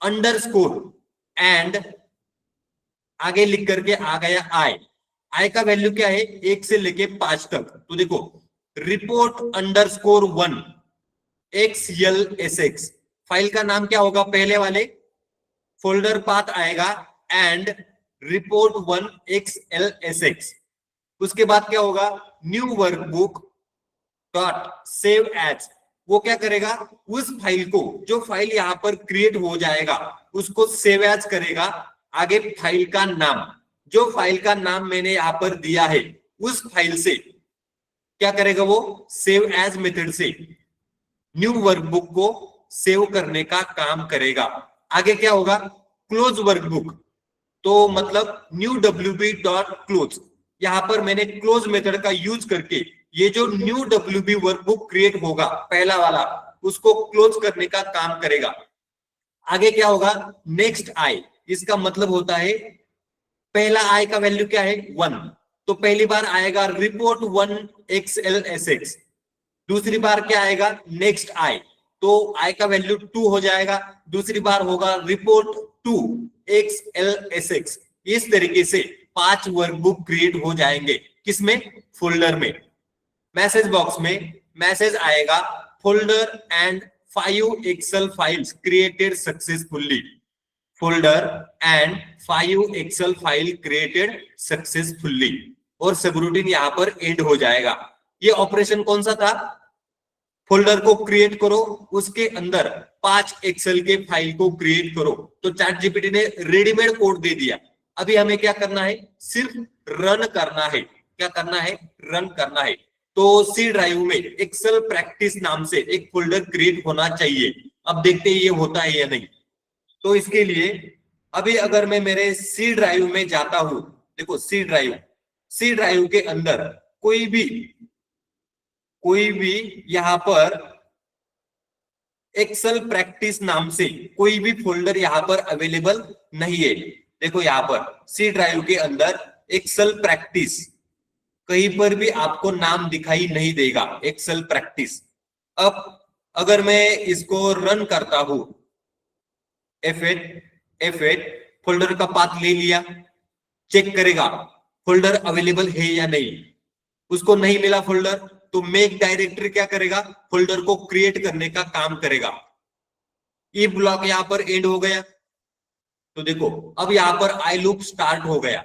अंडरस्कोर एंड आगे लिख करके आ गया आई का वैल्यू क्या है? 1 से लेके 5 तक। तो देखो रिपोर्ट अंडरस्कोर 1 XLSX, फाइल का नाम क्या होगा? पहले वाले फोल्डर पाथ आएगा एंड रिपोर्ट 1 XLSX। उसके बाद क्या होगा? New workbook dot save as, वो क्या करेगा? उस फाइल को, जो फाइल यहां पर क्रिएट हो जाएगा उसको सेव एज करेगा। आगे फाइल का नाम, जो फाइल का नाम मैंने यहां पर दिया है उस फाइल से क्या करेगा? वो सेव एज मेथड से न्यू वर्कबुक को सेव करने का काम करेगा। आगे क्या होगा? क्लोज वर्कबुक, तो मतलब न्यू WB डॉट क्लोज, यहां पर मैंने क्लोज मेथड का यूज करके ये जो न्यू WB वर्कबुक क्रिएट होगा पहला वाला, उसको क्लोज करने का काम करेगा। आगे क्या होगा? नेक्स्ट आई, इसका मतलब होता है पहला आई का वैल्यू क्या है? 1, तो पहली बार आएगा रिपोर्ट 1 XLSX, दूसरी बार क्या आएगा? नेक्स्ट आई, तो आई का वैल्यू 2 हो जाएगा। दूसरी बार होगा रिपोर्ट 2 XLSX। इस तरीके से 5 वर्कबुक क्रिएट हो जाएंगे। किसमें? फोल्डर में। मैसेज बॉक्स में मैसेज आएगा folder and 5 Excel files created successfully, folder and 5 Excel file created successfully, और सबरूटीन यहां पर एंड हो जाएगा। ये ऑपरेशन कौन सा था? फोल्डर को क्रिएट करो, उसके अंदर 5 एक्सेल के फाइल को क्रिएट करो। तो चैट जीपीटी ने रेडीमेड कोड दे दिया। अभी हमें क्या करना है, सिर्फ रन करना है। क्या करना है, रन करना है। तो सी ड्राइव में एक्सेल प्रैक्टिस नाम से एक फोल्डर क्रिएट होना चाहिए। अब देखते हैं ये होता है या नहीं। तो इसके लिए अभी अगर मैं मेरे सी ड्राइव में जाता हूं, देखो सी ड्राइव के अंदर कोई भी यहां पर एक्सेल प्रैक्टिस नाम से कोई भी फोल्डर यहां पर अवेलेबल नहीं है। देखो यहां पर सी ड्राइव के अंदर एक्सेल प्रैक्टिस कहीं पर भी आपको नाम दिखाई नहीं देगा, एक्सेल प्रैक्टिस। अब अगर मैं इसको रन करता हूं, F8 फोल्डर का पाथ ले लिया, चेक करेगा फोल्डर अवेलेबल है या नहीं। उसको नहीं मिला फोल्डर, तो मेक डायरेक्टरी क्या करेगा, फोल्डर को क्रिएट करने का काम करेगा। ये ब्लॉक यहां पर एंड हो गया। तो देखो अब यहां पर आई लूप स्टार्ट हो गया।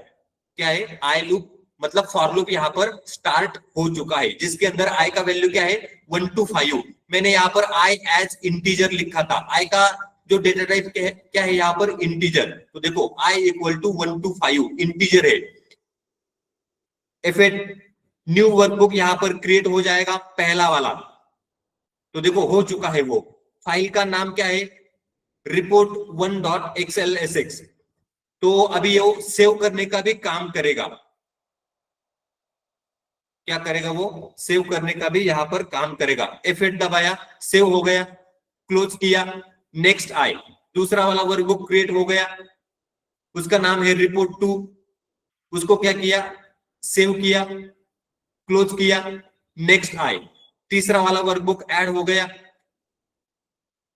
क्या है, आई लूप मतलब फॉर लूप यहां पर स्टार्ट हो चुका है, जिसके अंदर आई का वैल्यू क्या है, 1 to 5। मैंने यहाँ पर आई एज इंटीजर लिखा था। आई का जो डेटा टाइप क्या है यहाँ पर, इंटीजर। तो देखो I equal to 1 to 5 integer है। F8 न्यू वर्कबुक यहां पर क्रिएट हो जाएगा, पहला वाला। तो देखो हो चुका है वो। फाइल का नाम क्या है, report1.xlsx। तो अभी ये सेव करने का भी काम करेगा। क्या करेगा वो, सेव करने का भी यहां पर काम करेगा। F8 दबाया, सेव हो गया, क्लोज किया, नेक्स्ट आई। दूसरा वाला वर्कबुक क्रिएट हो गया, उसका नाम है report2। उसको क्या किया, सेव किया, क्लोज किया, नेक्स्ट आई। तीसरा वाला वर्कबुक ऐड हो गया।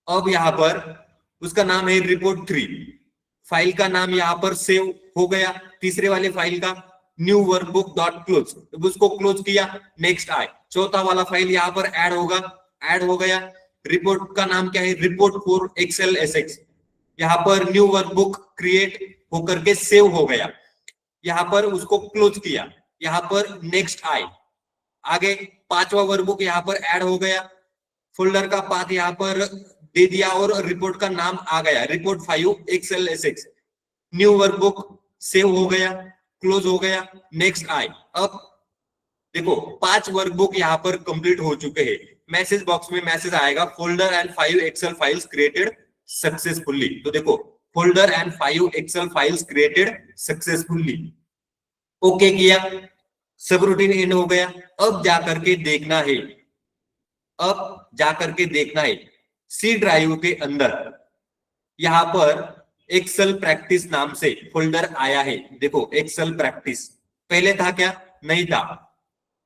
अब यहां पर उसका नाम है report3। फाइल का नाम यहां पर सेव हो गया, तीसरे वाले फाइल का, न्यू वर्कबुक डॉट क्लोज। उसको क्लोज किया, नेक्स्ट आई। चौथा वाला फाइल यहां पर ऐड होगा, ऐड हो गया। रिपोर्ट का नाम क्या है, report4xlsx। यहां पर न्यू वर्कबुक क्रिएट होकर के सेव हो गया। यहां पर उसको क्लोज किया, यहां पर नेक्स्ट आई। आगे पांचवा वर्कबुक यहां पर ऐड हो गया, फोल्डर का पाथ यहां पर दे दिया और रिपोर्ट का नाम आ गया, report5xlsx। न्यू वर्कबुक सेव हो गया, क्लोज हो गया, नेक्स्ट आई। अब देखो 5 वर्कबुक यहां पर कंप्लीट हो चुके हैं। मैसेज बॉक्स में मैसेज आएगा, folder and 5 Excel files created successfully. तो देखो folder and 5 Excel files created successfully. Okay किया, सब रूटीन एंड हो गया। अब जाकर के देखना है, अब जाकर के देखना है सी ड्राइव के अंदर यहां पर एक्सेल प्रैक्टिस नाम से फोल्डर आया है। देखो एक्सेल प्रैक्टिस पहले था क्या, नहीं था।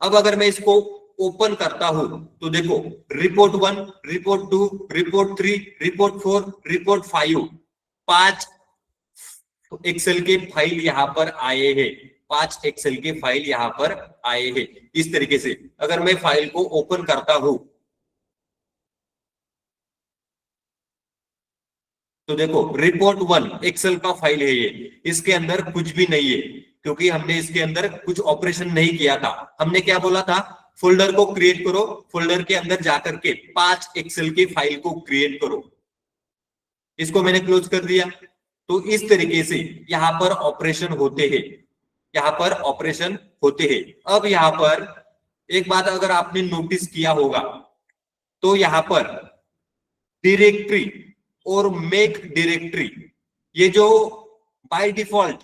अब अगर मैं इसको ओपन करता हूं तो देखो report1, report2, report3, report4, report5 5 Excel के फाइल यहां पर आए हैं। 5 एक्सेल के फाइल यहां पर आए हैं। इस तरीके से अगर मैं फाइल को ओपन करता हूं तो देखो report1 एक्सेल का फाइल है ये, इसके अंदर कुछ भी नहीं है क्योंकि हमने इसके अंदर कुछ ऑपरेशन नहीं किया था। हमने क्या बोला था, फोल्डर को क्रिएट करो, फोल्डर के अंदर जाकर के 5 एक्सेल की फाइल को क्रिएट करो। इसको मैंने क्लोज कर दिया। तो इस तरीके से यहां पर ऑपरेशन होते हैं, यहां पर ऑपरेशन होते हैं। अब यहां पर एक बात अगर आपने नोटिस किया होगा तो यहां पर डायरेक्टरी और मेक डायरेक्टरी, ये जो बाय डिफॉल्ट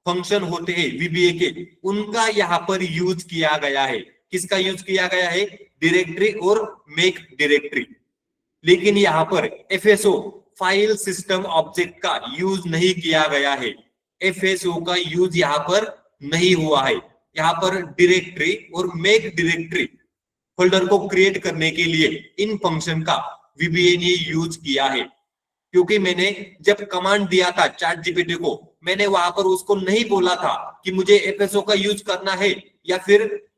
फंक्शन होते हैं वीबीए के, उनका यहां पर यूज किया गया है। किसका यूज किया गया है, डायरेक्टरी और मेक डायरेक्टरी। लेकिन यहां पर एफएसओ फाइल सिस्टम ऑब्जेक्ट का यूज नहीं किया गया है। एफएसओ का यूज यहां पर नहीं हुआ है। यहां पर डायरेक्टरी और मेक डायरेक्टरी फोल्डर को क्रिएट करने के लिए इन फंक्शन का वीबीए ने यूज किया है। क्योंकि मैंने जब कमांड दिया था चैट जीपीटी को, मैंने वहां पर उसको नहीं बोला था कि मुझे एफएसओ का यूज करना है या फिर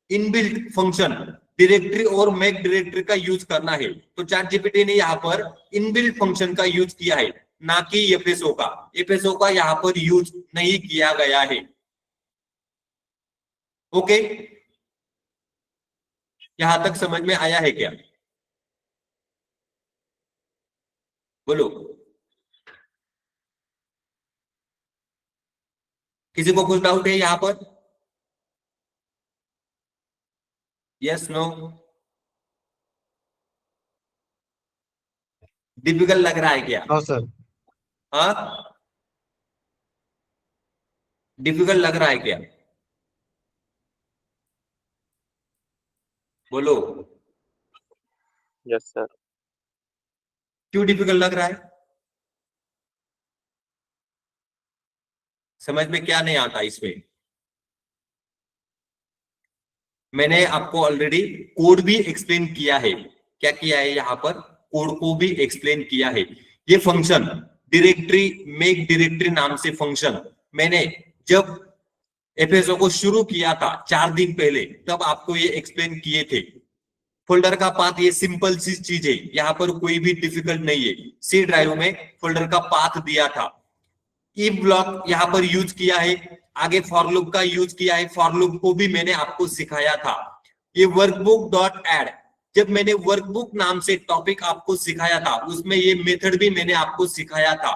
इनबिल्ट फंक्शन डायरेक्टरी और मेक डायरेक्टरी का यूज करना है। तो चैट जीपीटी ने यहाँ पर इनबिल्ट फंक्शन का यूज किया है, ना कि एफएसओ का। एफएसओ का यहाँ पर यूज नहीं किया गया है। ओके, यहां तक समझ में आया है क्या? बोलो, किसी को कुछ डाउट है यहां पर? Yes, no? डिफिकल्ट लग रहा है क्या? हाँ सर। हाँ, डिफिकल्ट लग रहा है क्या? बोलो, यस सर। क्यों डिफिकल्ट लग रहा है? समझ में क्या नहीं आता इसमें? मैंने आपको ऑलरेडी कोड भी एक्सप्लेन किया है। क्या किया है यहाँ पर? कोड को भी एक्सप्लेन किया है। ये फंक्शन डायरेक्टरी, मेक डायरेक्टरी नाम से फंक्शन मैंने जब एफएसओ को शुरू किया था 4 दिन पहले, तब आपको ये एक्सप्लेन किए थे। फोल्डर का पाथ ये सिंपल सी चीज है, यहाँ पर कोई भी डिफिकल्ट नहीं है। सी ड्राइव में फोल्डर का पाथ दिया था, इफ ब्लॉक यहाँ पर यूज किया है, आगे फॉर लूप का यूज किया है। फॉर लूप को भी मैंने आपको सिखाया था। ये वर्कबुक डॉट एड, जब मैंने वर्कबुक नाम से टॉपिक आपको सिखाया था, उसमें ये मेथड भी मैंने आपको सिखाया था।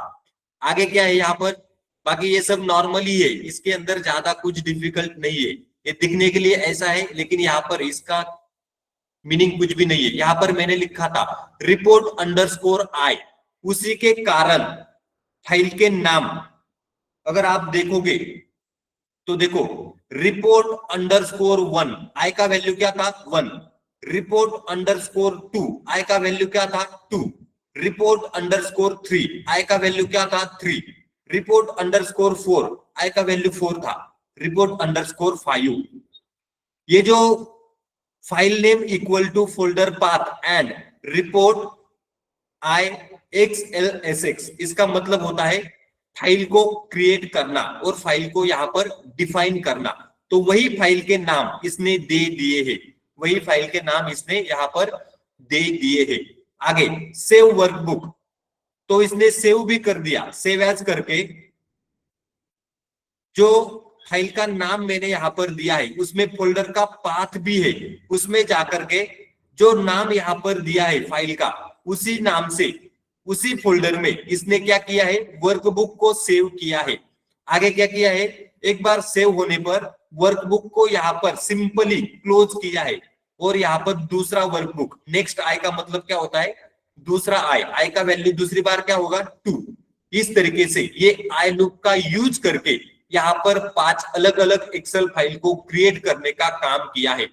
आगे क्या है यहाँ पर? बाकी ये सब नॉर्मल ही है, इसके अंदर ज्यादा कुछ डिफिकल्ट नहीं है। ये दिखने के लिए ऐसा है, लेकिन यहाँ पर इसका मीनिंग कुछ भी नहीं है। यहाँ पर मैंने लिखा था रिपोर्ट अंडरस्कोर आई, उसी के कारण फाइल के नाम अगर आप देखोगे तो देखो, रिपोर्ट अंडरस्कोर 1, आई का वैल्यू क्या था? 1। रिपोर्ट अंडरस्कोर 2, आई का वैल्यू क्या था? 2। रिपोर्ट अंडरस्कोर 3, आई का वैल्यू क्या था? 3। रिपोर्ट अंडरस्कोर 4, आई का वैल्यू 4 था। रिपोर्ट अंडरस्कोर 5, ये जो file name equal to folder path and report I X L S X, इसका मतलब होता है फाइल को क्रिएट करना और फाइल को यहाँ पर डिफाइन करना। तो वही फाइल के नाम इसने दे दिए हैं, वही फाइल के नाम इसने यहाँ पर दे दिए हैं। आगे सेव वर्कबुक, तो इसने सेव भी कर दिया, सेव एज करके। जो फाइल का नाम मैंने यहाँ पर दिया है उसमें फोल्डर का पाथ भी है, उसमें जाकर के जो नाम यहाँ पर दिया है फाइल का, उसी नाम से उसी फोल्डर में इसने क्या किया है? वर्कबुक को सेव किया है। आगे क्या किया है? एक बार सेव होने पर वर्कबुक को यहाँ पर सिंपली क्लोज किया है, और यहाँ पर दूसरा वर्कबुक, नेक्स्ट आई का मतलब क्या होता है? दूसरा आई, आई का वैल्यू दूसरी बार क्या होगा? 2। इस तरीके से ये आई लूप का यूज करके यहाँ पर 5 अलग अलग एक्सेल फाइल को क्रिएट करने का काम किया है।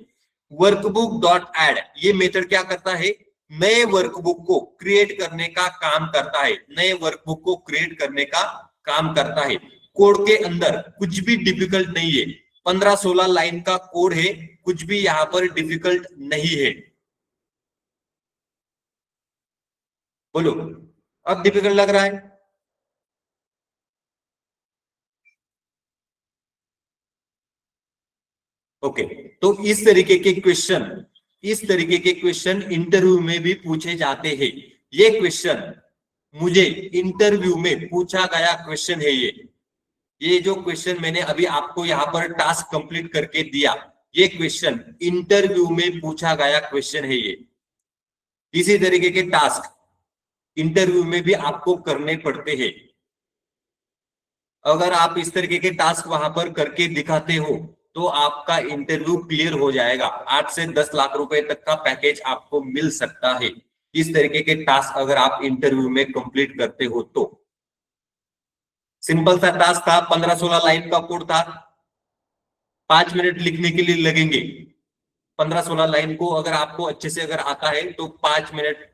वर्कबुक डॉट एड ये मेथड क्या करता है? नए वर्कबुक को क्रिएट करने का काम करता है, नए वर्कबुक को क्रिएट करने का काम करता है। कोड के अंदर कुछ भी डिफिकल्ट नहीं है, 15-16 लाइन का कोड है, कुछ भी यहाँ पर डिफिकल्ट नहीं है। बोलो, अब डिफिकल्ट लग रहा है? ओके, तो इस तरीके के क्वेश्चन, इस तरीके के क्वेश्चन इंटरव्यू में भी पूछे जाते हैं। ये क्वेश्चन मुझे इंटरव्यू में पूछा गया क्वेश्चन है। ये जो क्वेश्चन मैंने अभी आपको यहाँ पर टास्क कंप्लीट करके दिया, ये क्वेश्चन इंटरव्यू में पूछा गया क्वेश्चन है। ये इसी तरीके के टास्क इंटरव्यू में भी आपको करने पड़ते हैं। अगर आप इस तरीके के टास्क वहां पर करके दिखाते हो तो आपका इंटरव्यू क्लियर हो जाएगा। 8 से 10 लाख रुपए तक का पैकेज आपको मिल सकता है, इस तरीके के टास्क अगर आप इंटरव्यू में कंप्लीट करते हो तो। सिंपल सा टास्क था, 15-16 लाइन का कोड था, 5 मिनट लिखने के लिए लगेंगे। 15-16 लाइन को अगर आपको अच्छे से अगर आता है तो 5 मिनट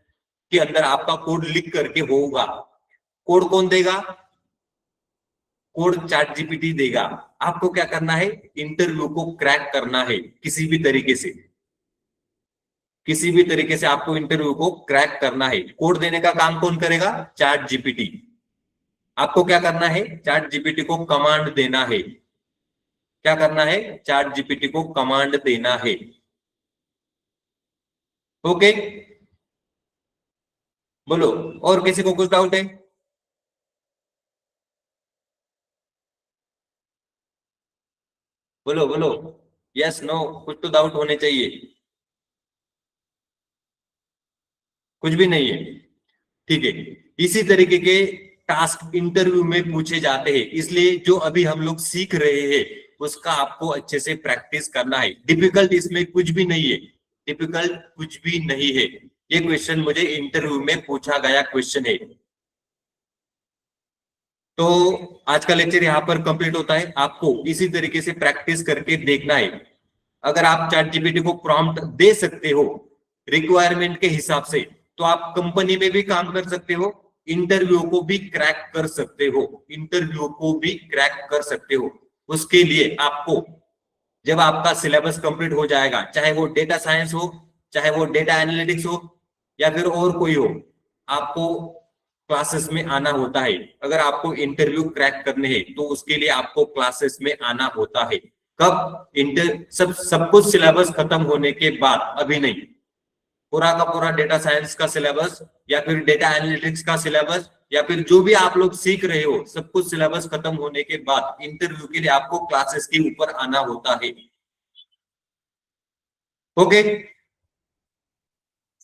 के अंदर आपका कोड लिख करके होगा। कोड कौन देगा? कोड चैट जीपीटी देगा। आपको क्या करना है? इंटरव्यू को क्रैक करना है किसी भी तरीके से, किसी भी तरीके से आपको इंटरव्यू को क्रैक करना है। कोड देने का काम कौन करेगा? Chat GPT. आपको क्या करना है? चैट जीपीटी को कमांड देना है। क्या करना है? चैट जीपीटी को कमांड देना है। ओके, बोलो, और किसी को कुछ डाउट है? बोलो बोलो, यस नो, कुछ तो डाउट होने चाहिए। कुछ भी नहीं है, ठीक है। इसी तरीके के टास्क इंटरव्यू में पूछे जाते हैं, इसलिए जो अभी हम लोग सीख रहे हैं उसका आपको अच्छे से प्रैक्टिस करना है। डिफिकल्ट इसमें कुछ भी नहीं है, डिफिकल्ट कुछ भी नहीं है। ये क्वेश्चन मुझे इंटरव्यू में पूछा गया क्वेश्चन है। तो आज का लेक्चर यहाँ पर कंप्लीट होता है। आपको इसी तरीके से प्रैक्टिस करके देखना है। अगर आप चैट जीपीटी को प्रॉम्प्ट दे सकते हो रिक्वायरमेंट के हिसाब से, तो आप कंपनी में भी काम कर सकते हो, इंटरव्यू को भी क्रैक कर सकते हो, इंटरव्यू को भी क्रैक कर सकते हो। उसके लिए आपको जब आपका सिलेबस कंप्लीट हो जाएगा, चाहे वो डेटा साइंस हो, चाहे वो डेटा एनालिटिक्स हो, या फिर और कोई हो, आपको क्लासेस में आना होता है। अगर आपको इंटरव्यू क्रैक करने हैं तो उसके लिए आपको क्लासेस में आना होता है। कब? सब कुछ सिलेबस खत्म होने के बाद, अभी नहीं। पूरा का पूरा डेटा साइंस का सिलेबस या फिर डेटा एनालिटिक्स का सिलेबस या फिर जो भी आप लोग सीख रहे हो, सब कुछ सिलेबस खत्म होने के बाद इंटरव्यू के लिए आपको क्लासेस के ऊपर आना होता है। ओके,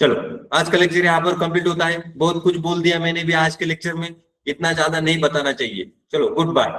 चलो आज का लेक्चर यहाँ पर कंप्लीट होता है। बहुत कुछ बोल दिया मैंने भी आज के लेक्चर में, इतना ज्यादा नहीं बताना चाहिए। चलो, गुड बाय।